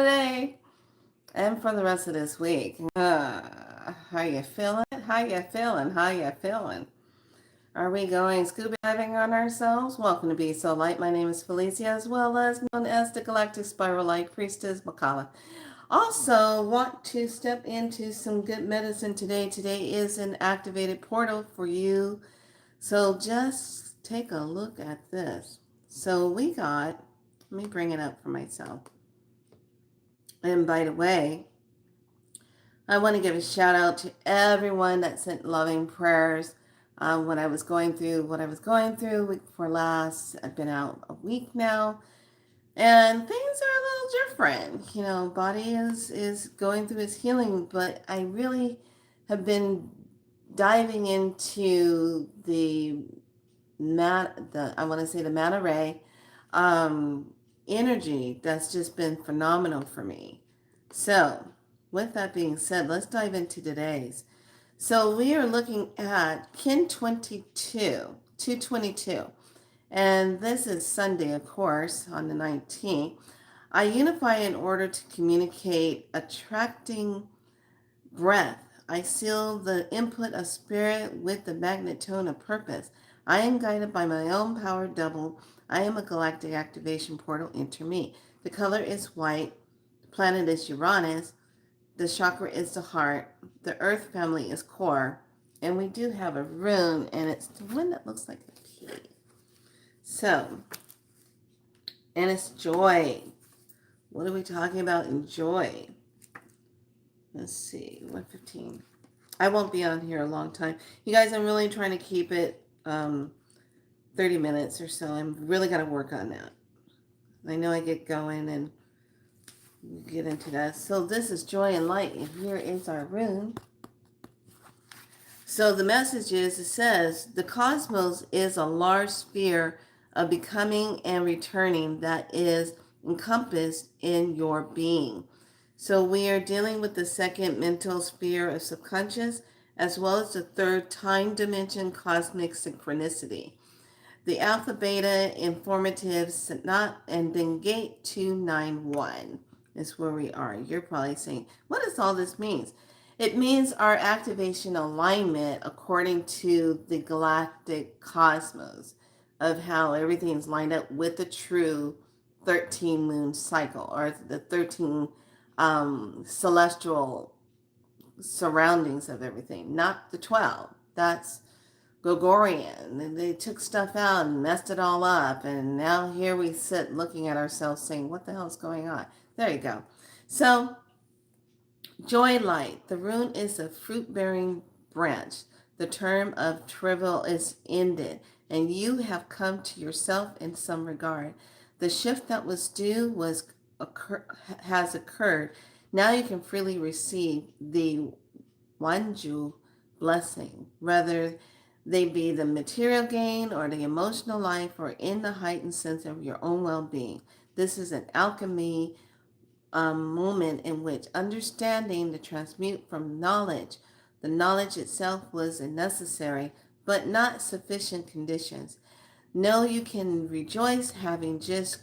today and for the rest of this week. How you feeling? How you feeling? How you feeling? Are we going scuba diving on ourselves? Welcome to Be So Light. My name is Felicia, as well as known as the Galactic Spiral Light Priestess Makala. Also, want to step into some good medicine today. Today is an activated portal for you. So just take a look at this. So let me bring it up for myself. And by the way, I want to give a shout out to everyone that sent loving prayers when I was going through what I was going through week before last. I've been out a week now, and things are a little different. Body is going through its healing, but I really have been diving into the I want to say the Manta Ray energy that's just been phenomenal for me. So, with that being said, let's dive into today's. So we are looking at Kin 222. And this is Sunday, of course, on the 19th. I unify in order to communicate, attracting breath. I seal the input of spirit with the magnet tone of purpose. I am guided by my own power double. I am a galactic activation portal. Enter me. The color is white. The planet is Uranus. The chakra is the heart. The earth family is core. And we do have a rune, and it's the one that looks like a P. So, and it's joy. What are we talking about in joy? Let's see, 1:15. I won't be on here a long time. You guys, I'm really trying to keep it 30 minutes or so. I'm really got to work on that. I know I get going and get into that. So this is joy and light, and here is our rune. So the message is, it says, the cosmos is a large sphere of becoming and returning that is encompassed in your being. So we are dealing with the second mental sphere of subconscious, as well as the third time dimension cosmic synchronicity. The alpha beta informative not and then gate 291 is where we are. You're probably saying, what does all this mean? It means our activation alignment according to the galactic cosmos of how everything's lined up with the true 13 moon cycle, or the 13 celestial surroundings of everything, not the 12. That's Gregorian. And they took stuff out and messed it all up. And now here we sit looking at ourselves saying, what the hell is going on? There you go. So, joy light. The rune is a fruit-bearing branch. The term of trivial is ended, and you have come to yourself in some regard. The shift that was due has occurred. Now you can freely receive the Wanju blessing, whether they be the material gain or the emotional life or in the heightened sense of your own well-being. This is an alchemy moment in which understanding the transmute from knowledge. The knowledge itself was a necessary but not sufficient conditions. Know you can rejoice having just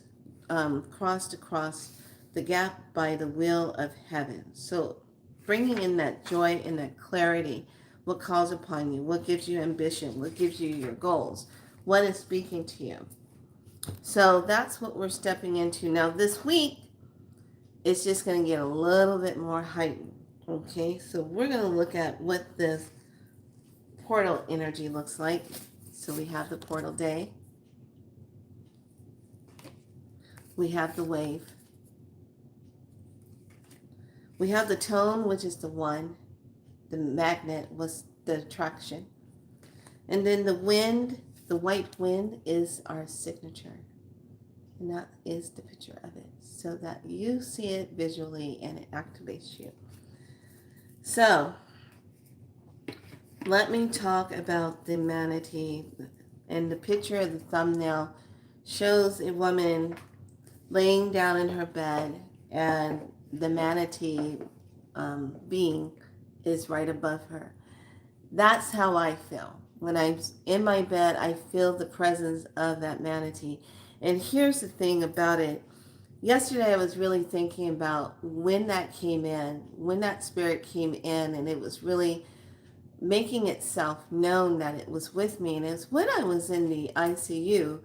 crossed across the gap by the will of heaven. So bringing in that joy and that clarity, what calls upon you, what gives you ambition, what gives you your goals, what is speaking to you. So that's what we're stepping into. Now this week, it's just going to get a little bit more heightened. Okay, so we're going to look at what this portal energy looks like. So we have the portal day. We have the wave. We have the tone, which is the one. The magnet was the attraction. And then the wind, the white wind, is our signature. And that is the picture of it, so that you see it visually and it activates you. So, let me talk about the manatee. And the picture of the thumbnail shows a woman laying down in her bed, and the manatee being is right above her. That's how I feel. When I'm in my bed, I feel the presence of that manatee. And here's the thing about it. yesterday I was really thinking about when that came in, when that spirit came in, and it was really making itself known that it was with me. And it's when I was in the ICU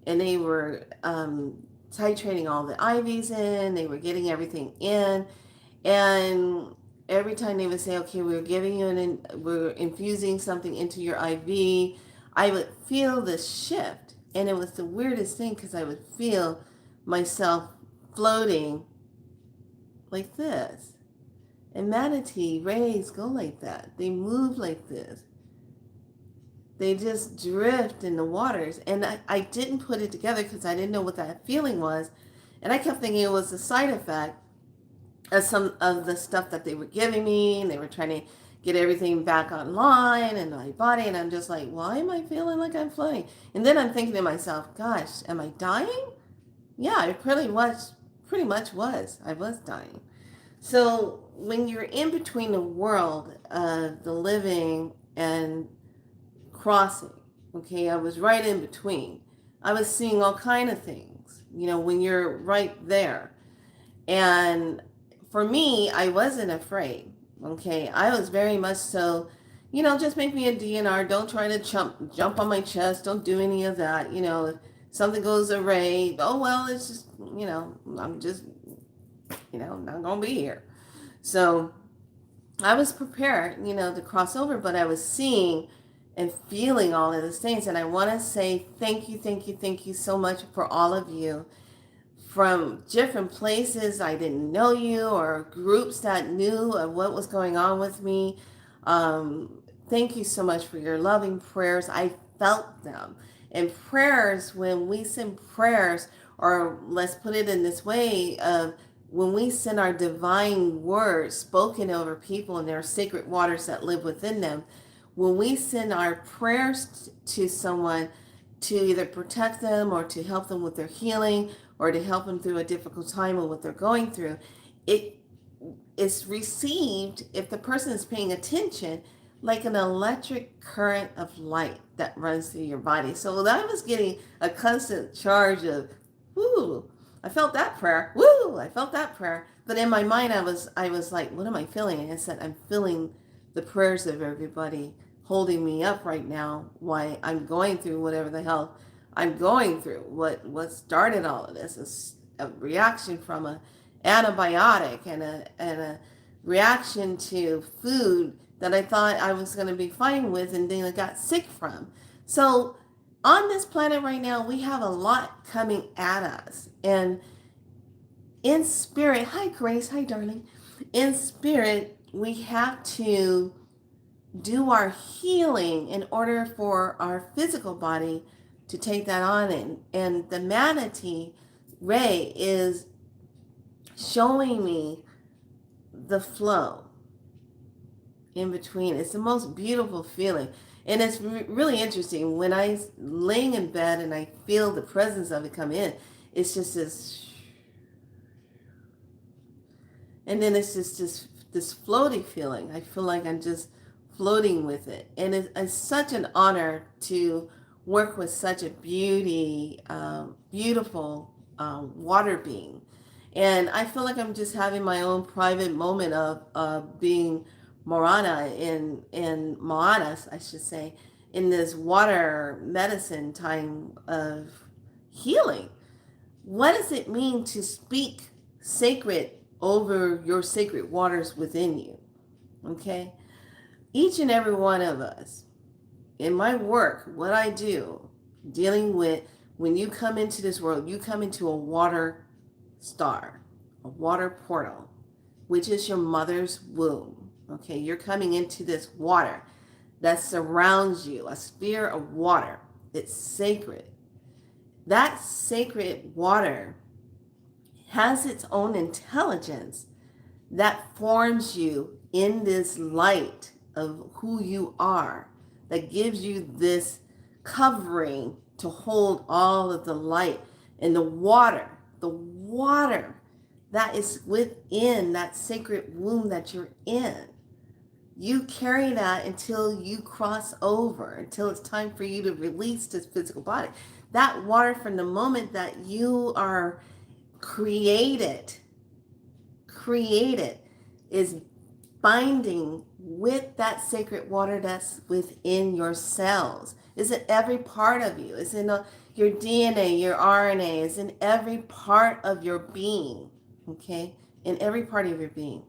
and they were titrating all the IVs in, they were getting everything in. And every time they would say, okay, we're giving you we're infusing something into your IV, I would feel this shift. And it was the weirdest thing because I would feel myself floating like this. And manatee rays go like that. They move like this. They just drift in the waters. And I didn't put it together because I didn't know what that feeling was. And I kept thinking it was a side effect of some of the stuff that they were giving me. And they were trying to get everything back online in my body. And I'm just like, why am I feeling like I'm floating? And then I'm thinking to myself, gosh, am I dying? Yeah, I pretty much was. I was dying. So when you're in between the world of the living and crossing, okay, I was right in between. I was seeing all kind of things, when you're right there. And for me, I wasn't afraid, okay? I was very much so, just make me a DNR. Don't try to jump on my chest. Don't do any of that. If something goes awry, oh, well, it's just, I'm just, not going to be here. So I was prepared, to cross over, but I was seeing and feeling all of those things. And I want to say thank you so much for all of you from different places. I didn't know you, or groups that knew of what was going on with me. Thank you so much for your loving prayers. I felt them. And prayers, when we send prayers, or let's put it in this way, of when we send our divine words spoken over people and their sacred waters that live within them, when we send our prayers to someone to either protect them or to help them with their healing or to help them through a difficult time of what they're going through, it is received, if the person is paying attention, like an electric current of light that runs through your body. So I was getting a constant charge of, whoo, I felt that prayer. Woo, I felt that prayer. But in my mind, I was like, what am I feeling? And I said, I'm feeling the prayers of everybody holding me up right now while I'm going through whatever the hell I'm going through. What started all of this is a reaction from an antibiotic and a reaction to food that I thought I was going to be fine with, and then I got sick from. So on this planet right now, we have a lot coming at us. And in spirit, hi Grace, hi darling. In spirit, we have to do our healing in order for our physical body to take that on in. And the manatee ray is showing me the flow in between. It's the most beautiful feeling. And it's really interesting when I laying in bed and I feel the presence of it come in. It's just this, and then it's just this floaty feeling. I feel like I'm just floating with it. And it's such an honor to work with such a beautiful water being. And I feel like I'm just having my own private moment of being Moana in Moana, I should say, in this water medicine time of healing. What does it mean to speak sacred over your sacred waters within you? Okay? Each and every one of us, in my work, what I do, dealing with, when you come into this world, you come into a water star, a water portal, which is your mother's womb. Okay, you're coming into this water that surrounds you, a sphere of water. It's sacred. That sacred water has its own intelligence that forms you in this light of who you are, that gives you this covering to hold all of the light. And the water that is within that sacred womb that you're in, you carry that until you cross over, until it's time for you to release this physical body. That water, from the moment that you are created, created is binding with that sacred water that's within your cells. Is in every part of you. It's in your DNA, your RNA. It's in every part of your being. Okay? In every part of your being.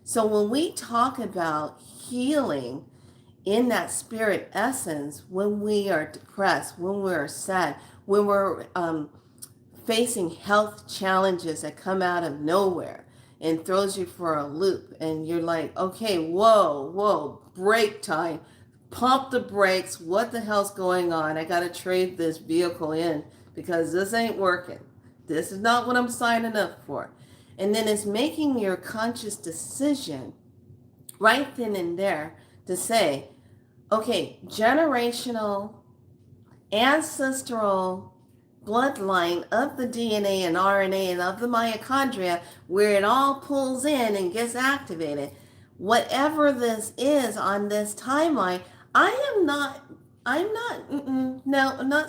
So when we talk about healing in that spirit essence, when we are depressed, when we're sad, when we're facing health challenges that come out of nowhere and throws you for a loop, and you're like, okay, whoa, break time, pump the brakes, what the hell's going on? I got to trade this vehicle in because this ain't working. This is not what I'm signing up for. And then it's making your conscious decision right then and there to say, okay, generational, ancestral bloodline of the DNA and RNA and of the mitochondria, where it all pulls in and gets activated. Whatever this is on this timeline, I'm not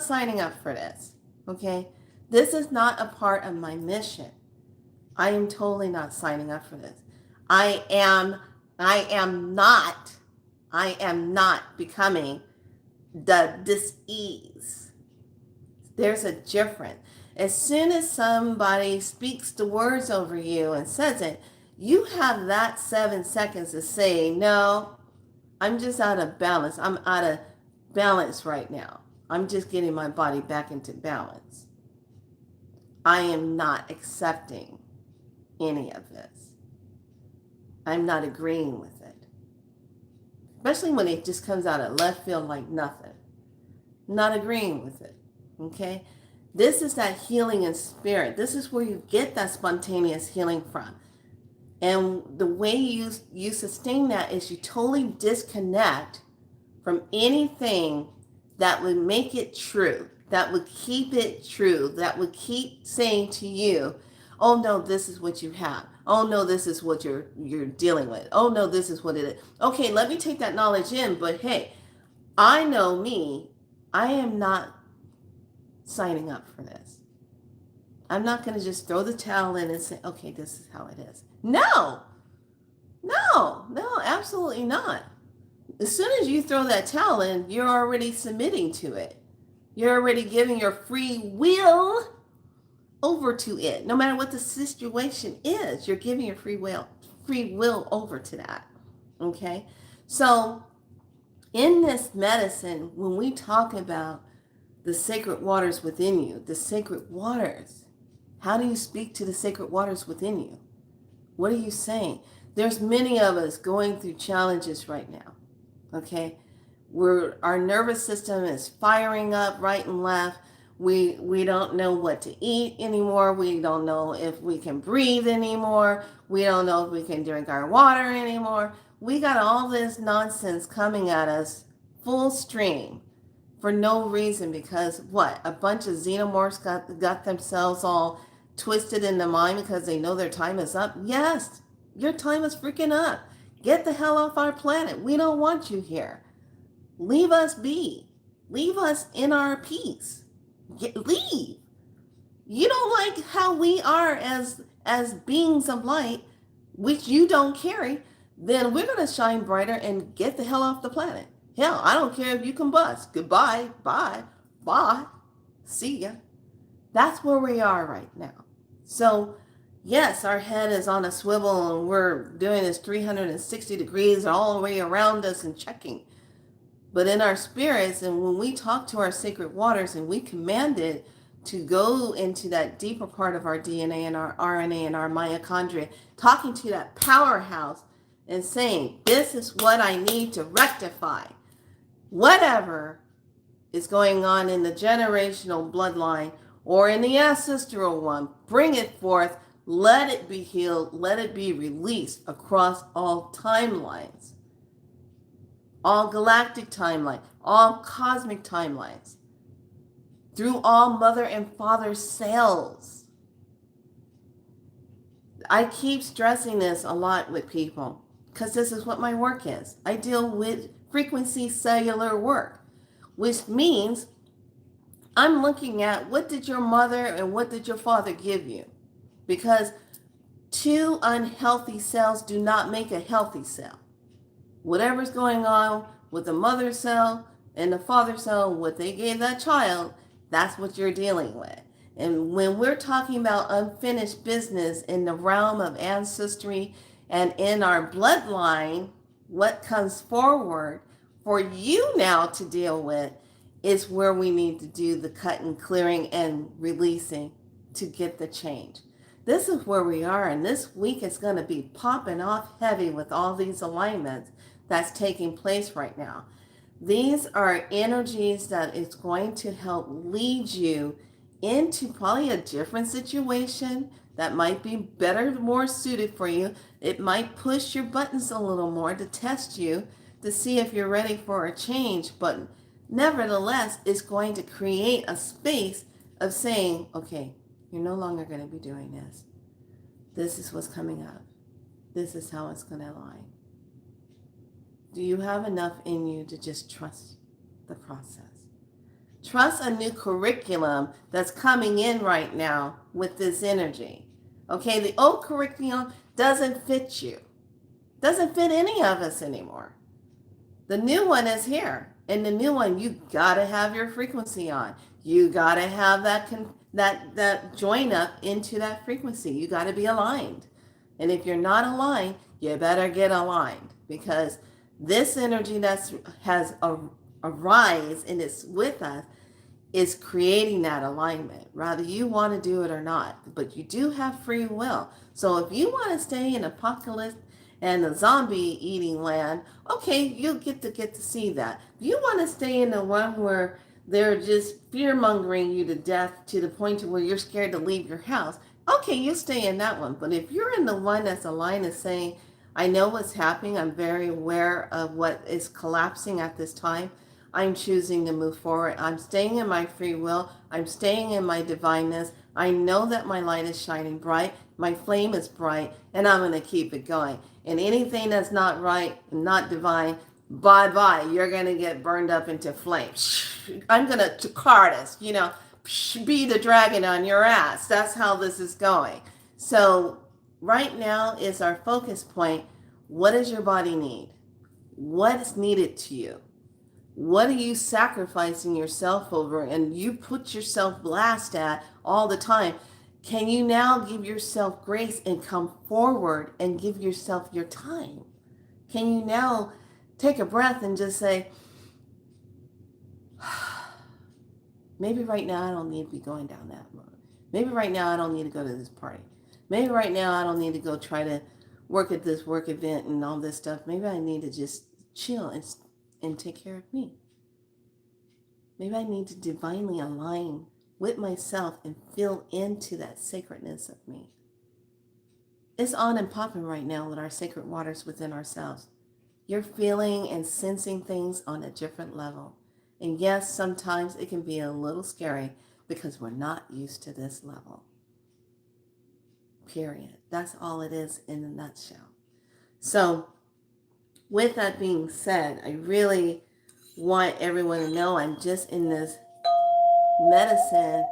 signing up for this. Okay? This is not a part of my mission. I am totally not signing up for this. I am not becoming the dis-ease. There's a difference. As soon as somebody speaks the words over you and says it, you have that 7 seconds to say, no, I'm just out of balance. I'm out of balance right now. I'm just getting my body back into balance. I am not accepting any of this. I'm not agreeing with it. Especially when it just comes out of left field like nothing. Not agreeing with it. Okay? This is that healing in spirit. This is where you get that spontaneous healing from. And the way you sustain that is you totally disconnect from anything that would make it true, that would keep it true, that would keep saying to you, oh no, this is what you have. Oh no, this is what you're dealing with. Oh no, this is what it is. Okay, let me take that knowledge in, but hey, I know me. I am not signing up for this. I'm not going to just throw the towel in and say, okay, this is how it is. No, absolutely not. As soon as you throw that towel in, you're already submitting to it. You're already giving your free will over to it. No matter what the situation is, you're giving your free will over to that. Okay? So in this medicine, when we talk about the sacred waters within you, the sacred waters, how do you speak to the sacred waters within you? What are you saying? There's many of us going through challenges right now. Okay? Our nervous system is firing up right and left. We don't know what to eat anymore. We don't know if we can breathe anymore. We don't know if we can drink our water anymore. We got all this nonsense coming at us full stream for no reason, because what? A bunch of xenomorphs got themselves all twisted in the mind because they know their time is up? Yes, your time is freaking up. Get the hell off our planet. We don't want you here. Leave us be. Leave us in our peace. Leave. You don't like how we are as beings of light, which you don't carry, then we're going to shine brighter and get the hell off the planet. Hell, I don't care if you combust. Goodbye. Bye. See ya. That's where we are right now. So, yes, our head is on a swivel and we're doing this 360 degrees all the way around us and checking. But in our spirits, and when we talk to our sacred waters and we command it to go into that deeper part of our DNA and our RNA and our mitochondria, talking to that powerhouse and saying, this is what I need to rectify. Whatever is going on in the generational bloodline or in the ancestral one, bring it forth, let it be healed, let it be released across all timelines, all galactic timelines, all cosmic timelines, through all mother and father cells. I keep stressing this a lot with people because this is what my work is. I deal with frequency cellular work, which means I'm looking at what did your mother and what did your father give you? because two unhealthy cells do not make a healthy cell. Whatever's going on with the mother cell and the father cell, what they gave that child, that's what you're dealing with. And when we're talking about unfinished business in the realm of ancestry and in our bloodline, what comes forward for you now to deal with is where we need to do the cutting, clearing, and releasing to get the change. This is where we are, and this week is going to be popping off heavy with all these alignments that's taking place right now. These are energies that is going to help lead you into probably a different situation that might be better, more suited for you. It might push your buttons a little more to test you to see if you're ready for a change, but nevertheless, it's going to create a space of saying, okay, you're no longer going to be doing this. This is what's coming up. This is how it's going to align. Do you have enough in you to just trust the process? Trust a new curriculum that's coming in right now with this energy. Okay, the old curriculum doesn't fit you. Doesn't fit any of us anymore. The new one is here. And the new one, you gotta have your frequency on. You gotta have that join up into that frequency. You gotta be aligned. And if you're not aligned, you better get aligned, because this energy that has a rise and it's with us is creating that alignment, whether you want to do it or not. But you do have free will. So if you want to stay in apocalypse and the zombie eating land, okay, you'll get to see that. If you want to stay in the one where they're just fear mongering you to death to the point to where you're scared to leave your house, okay, you stay in that one. But if you're in the one that's aligned and saying, I know what's happening, I'm very aware of what is collapsing at this time, I'm choosing to move forward. I'm staying in my free will. I'm staying in my divineness. I know that my light is shining bright. My flame is bright, and I'm going to keep it going. And anything that's not right, not divine, bye-bye. You're going to get burned up into flames. I'm going to Cardis, be the dragon on your ass. That's how this is going. So right now is our focus point. What does your body need? What is needed to you? What are you sacrificing yourself over and you put yourself last at all the time? Can you now give yourself grace and come forward and give yourself your time? Can you now take a breath and just say, maybe right now I don't need to be going down that road. Maybe right now I don't need to go to this party. Maybe right now I don't need to go try to work at this work event and all this stuff. Maybe I need to just chill and take care of me. Maybe I need to divinely align with myself and feel into that sacredness of me. It's on and popping right now with our sacred waters within ourselves. You're feeling and sensing things on a different level. And yes, sometimes it can be a little scary because we're not used to this level. Period. That's all it is in a nutshell. So, with that being said, I really want everyone to know I'm just in this medicine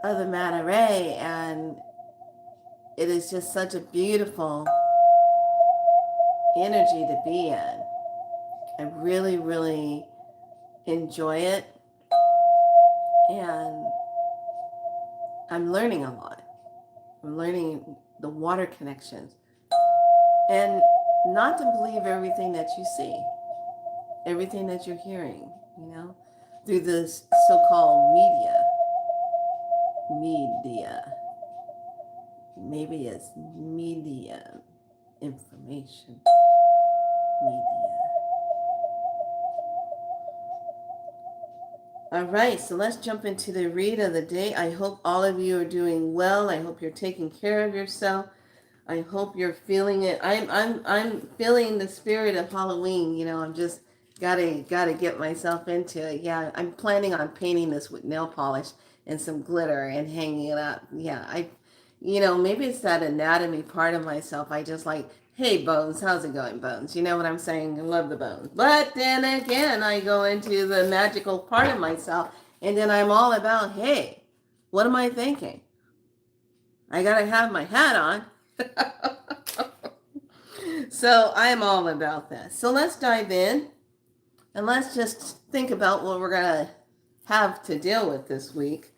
of the Mater Ray, and it is just such a beautiful energy to be in. I really, really enjoy it, and I'm learning a lot. I'm learning the water connections, and not to believe everything that you see, everything that you're hearing, through this so-called media. Maybe it's media, information, media. All right, so let's jump into the read of the day. I hope all of you are doing well. I hope you're taking care of yourself. I hope you're feeling it. I'm feeling the spirit of Halloween. I'm just gotta get myself into it. Yeah, I'm planning on painting this with nail polish and some glitter and hanging it up. Yeah, maybe it's that anatomy part of myself. I just like, hey, Bones, how's it going, Bones? You know what I'm saying? I love the bones. But then again, I go into the magical part of myself, and then I'm all about, hey, what am I thinking? I gotta have my hat on. So I am all about that. So let's dive in and let's just think about what we're gonna have to deal with this week.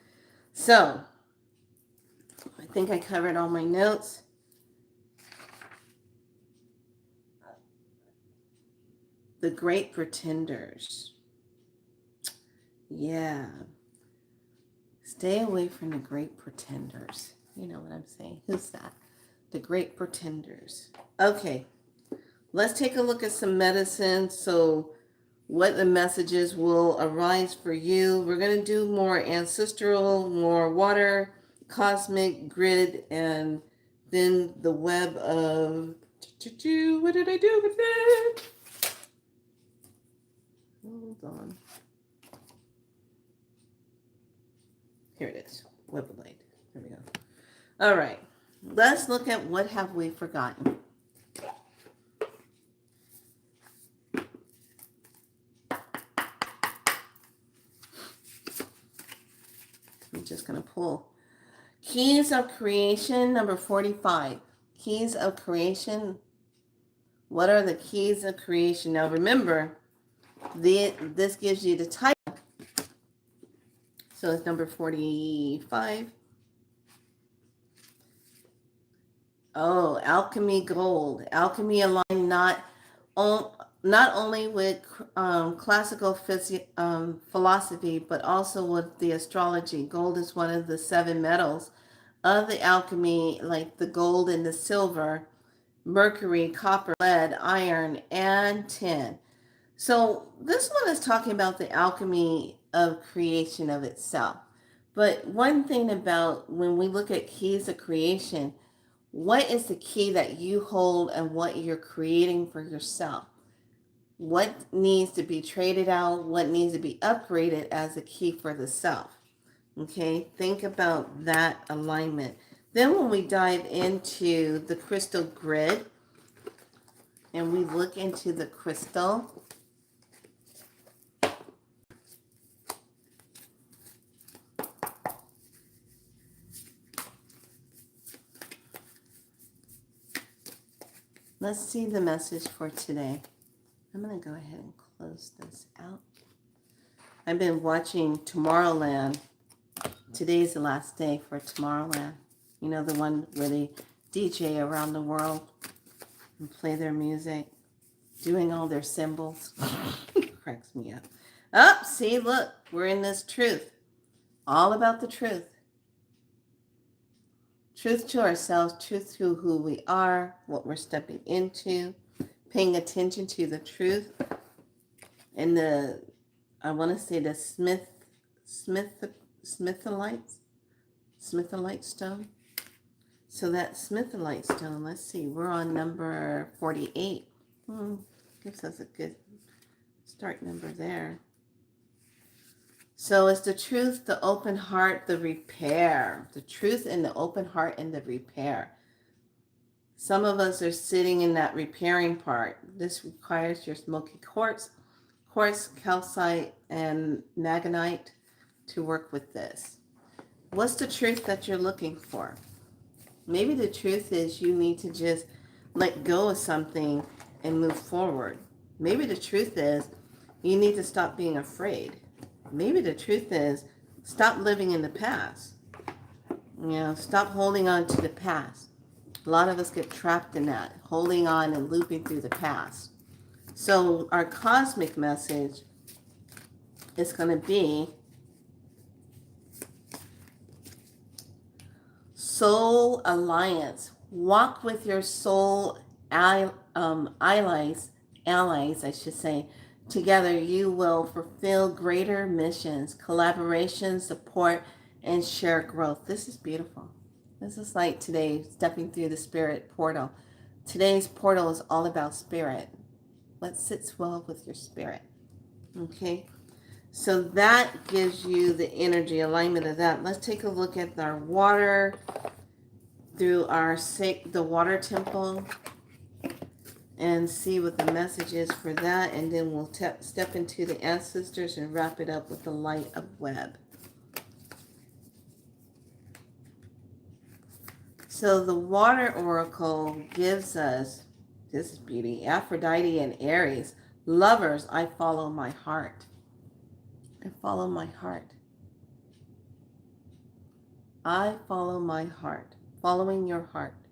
So I think I covered all my notes. The Great Pretenders. Yeah. Stay away from the Great Pretenders. You know what I'm saying? Who's that? The Great Pretenders. Okay. Let's take a look at some medicine. So what the messages will arise for you. We're going to do more ancestral, more water, cosmic, grid, and then the web of... What did I do with it? Hold on. Here it is. Web of light. There we go. All right. Let's look at what have we forgotten. I'm just going to pull. Keys of Creation, number 45. Keys of Creation. What are the keys of creation? Now remember, this gives you the title. So it's number 45. Oh, alchemy gold. Alchemy aligned not only with classical philosophy, but also with the astrology. Gold is one of the 7 metals of the alchemy, like the gold and the silver, mercury, copper, lead, iron, and tin. So this one is talking about the alchemy of creation of itself. But one thing about when we look at keys of creation, what is the key that you hold and what you're creating for yourself? What needs to be traded out? What needs to be upgraded as a key for the self? Okay, think about that alignment. Then when we dive into the crystal grid and we look into the crystal, let's see the message for today. I'm going to go ahead and close this out. I've been watching Tomorrowland. Today's the last day for Tomorrowland. You know, the one where they DJ around the world and play their music, doing all their symbols. Cracks me up. Oh, see, look, we're in this truth. All about the truth. Truth to ourselves, truth to who we are, what we're stepping into, paying attention to the truth. And I want to say the Smithilite stone. So that Smithilite stone, let's see, we're on number 48. Gives us a good start number there. So it's the truth, the open heart, the repair. The truth and the open heart and the repair. Some of us are sitting in that repairing part. This requires your smoky quartz, calcite, and nagonite to work with this. What's the truth that you're looking for? Maybe the truth is you need to just let go of something and move forward. Maybe the truth is you need to stop being afraid. Maybe the truth is stop living in the past. Stop holding on to the past. A lot of us get trapped in that, holding on and looping through the past. So our cosmic message is going to be soul alliance. Walk with your soul allies, I should say. Together you will fulfill greater missions, collaboration, support, and share growth. This is beautiful. This is like today, stepping through the spirit portal. Today's portal is all about spirit. What sits well with your spirit. Okay? So that gives you the energy alignment of that. Let's take a look at our water through the water temple and see what the message is for that. And then we'll step into the ancestors and wrap it up with the light of web. So the water oracle gives us, this is beauty, Aphrodite and Aries. Lovers, I follow my heart. I follow my heart. I follow my heart. Following your heart.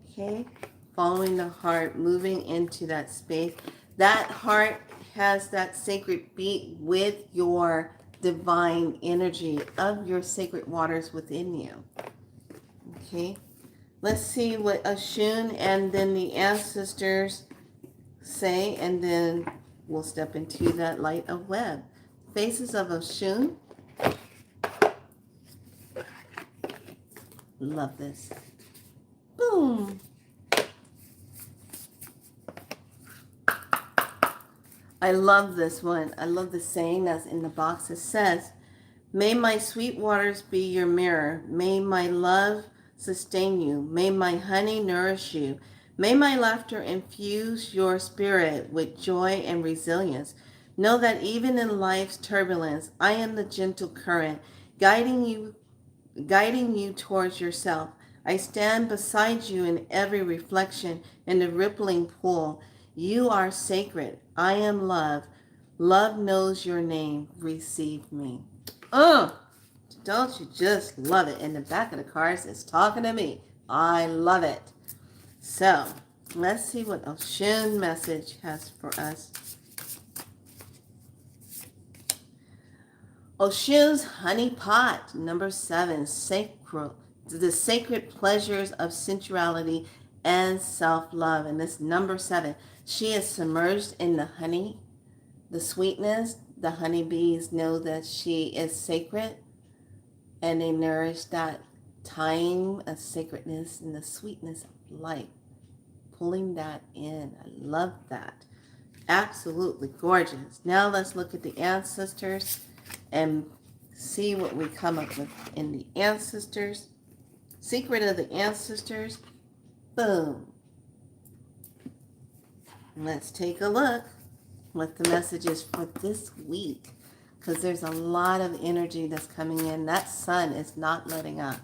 Okay? Following the heart, moving into that space. That heart has that sacred beat with your divine energy of your sacred waters within you. Okay? Let's see what Oshun and then the ancestors say, and then we'll step into that light of web. Faces of Oshun. Love this. Boom. I love this one. I love the saying that's in the box. It says, may my sweet waters be your mirror. May my love sustain you. May my honey nourish you. May my laughter infuse your spirit with joy and resilience. Know that even in life's turbulence, I am the gentle current, guiding you towards yourself. I stand beside you in every reflection in the rippling pool. You are sacred. I am love. Love knows your name. Receive me. Don't you just love it? In the back of the cards, it's talking to me. I love it. So, let's see what Oshun message has for us. Oshun's honey pot, number 7, sacred, the sacred pleasures of sensuality and self-love. And this number 7, she is submerged in the honey, the sweetness. The honeybees know that she is sacred, and they nourish that time of sacredness and the sweetness of life, pulling that in. I love that. Absolutely gorgeous. Now let's look at the ancestors and see what we come up with in the ancestors. Secret of the ancestors. Boom. Let's take a look what the message is for this week, because there's a lot of energy that's coming in. That sun is not letting up.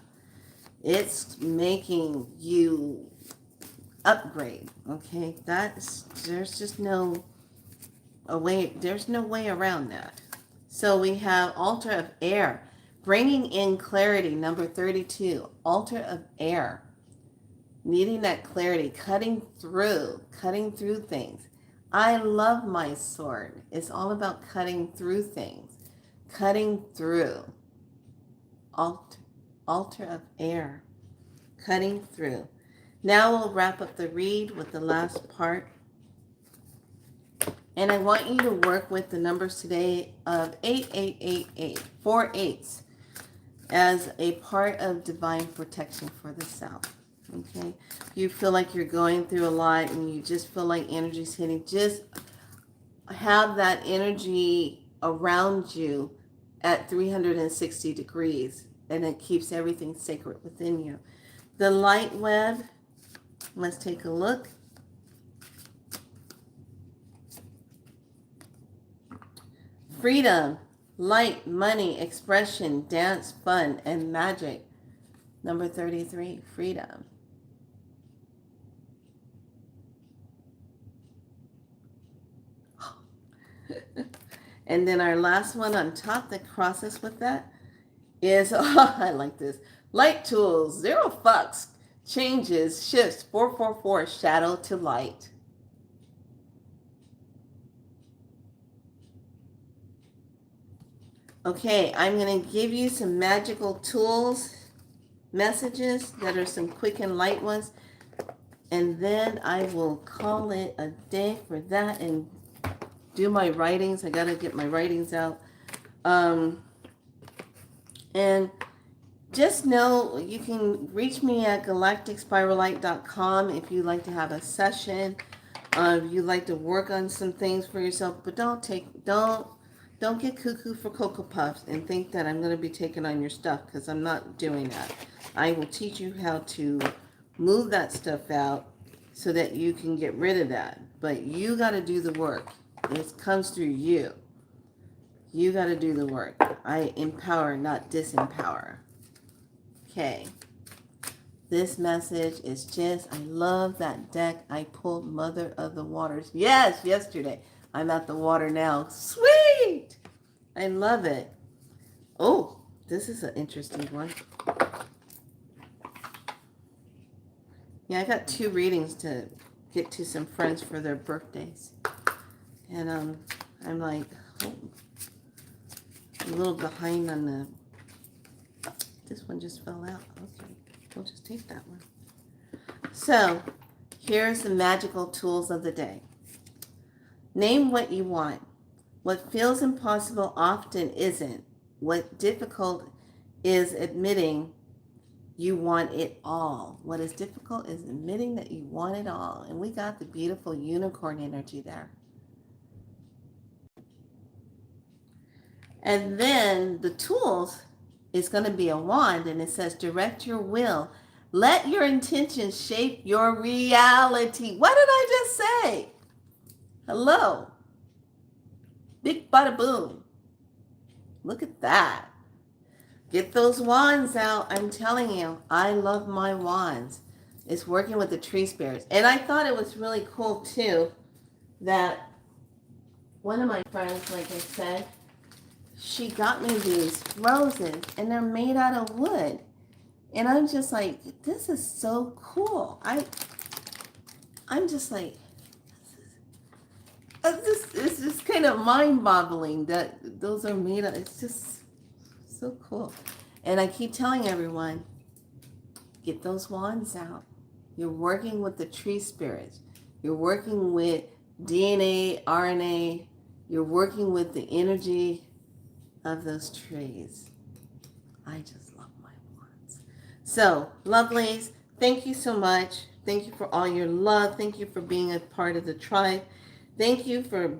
It's making you upgrade. Okay, there's just no way. There's no way around that. So we have altar of air, bringing in clarity, number 32, altar of air, needing that clarity, cutting through things. I love my sword. It's all about cutting through things, cutting through. Altar of air, cutting through. Now we'll wrap up the read with the last part. And I want you to work with the numbers today of 8888, 4 8s, as a part of divine protection for the self. Okay? You feel like you're going through a lot and you just feel like energy's hitting. Just have that energy around you at 360 degrees, and it keeps everything sacred within you. The light web, let's take a look. Freedom, light, money, expression, dance, fun, and magic. Number 33, freedom. And then our last one on top that crosses with that is, I like this, light tools, 0 fucks, changes, shifts, 444, shadow to light. Okay, I'm going to give you some magical tools, messages that are some quick and light ones, and then I will call it a day for that and do my writings. I got to get my writings out. And just know you can reach me at galacticspiralite.com if you'd like to have a session, if you'd like to work on some things for yourself, but don't get cuckoo for Cocoa Puffs and think that I'm going to be taking on your stuff, because I'm not doing that. I will teach you how to move that stuff out so that you can get rid of that. But you got to do the work. It comes through you. You got to do the work. I empower, not disempower. Okay. This message is just, I love that deck. I pulled Mother of the Waters. Yes, yesterday. I'm at the water now. Sweet! I love it. Oh, this is an interesting one. Yeah, I got 2 readings to get to some friends for their birthdays. And I'm like, oh, I'm a little behind on the... This one just fell out. Okay, we'll just take that one. So, here's the magical tools of the day. Name what you want. What feels impossible often isn't. What difficult is admitting you want it all. What is difficult is admitting that you want it all. And we got the beautiful unicorn energy there. And then the tools is going to be a wand, and it says direct your will. Let your intentions shape your reality. What did I just say? Hello. Big bada boom. Look at that. Get those wands out. I'm telling you, I love my wands. It's working with the tree spirits. And I thought it was really cool too that one of my friends, like I said, she got me these roses and they're made out of wood. And I'm just like, this is so cool. I'm just like, it's just kind of mind-boggling that those are made of, it's just so cool. And I keep telling everyone, get those wands out. You're working with the tree spirits. You're working with DNA, RNA. You're working with the energy of those trees. I just love my wands. So, lovelies, thank you so much. Thank you for all your love. Thank you for being a part of the tribe. Thank you for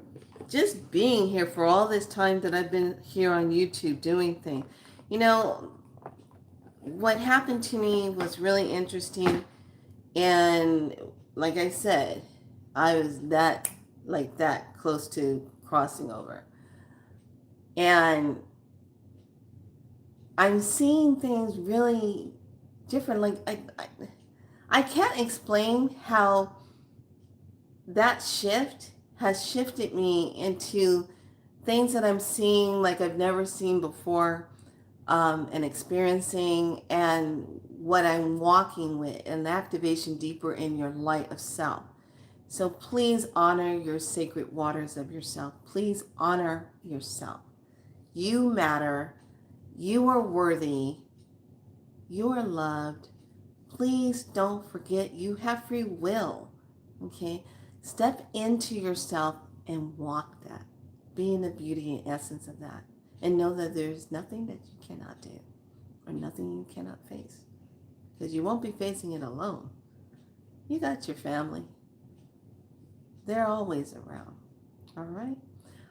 just being here for all this time that I've been here on YouTube doing things. You know, what happened to me was really interesting. And like I said, I was that close to crossing over. And I'm seeing things really different. Like I can't explain how that shift has shifted me into things that I'm seeing like I've never seen before, and experiencing, and what I'm walking with, an activation deeper in your light of self. So please honor your sacred waters of yourself. Please honor yourself. You matter. You are worthy. You are loved. Please don't forget you have free will. Okay? Step into yourself and walk that. Be in the beauty and essence of that. And know that there's nothing that you cannot do or nothing you cannot face. Because you won't be facing it alone. You got your family. They're always around. All right?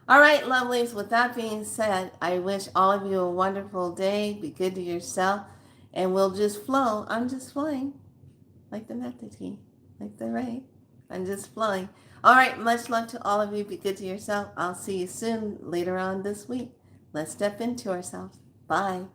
All right, lovelies. With that being said, I wish all of you a wonderful day. Be good to yourself. And we'll just flow. I'm just flowing. Like the method tea. Like the rain. I'm just flowing. All right. Much love to all of you. Be good to yourself. I'll see you soon later on this week. Let's step into ourselves. Bye.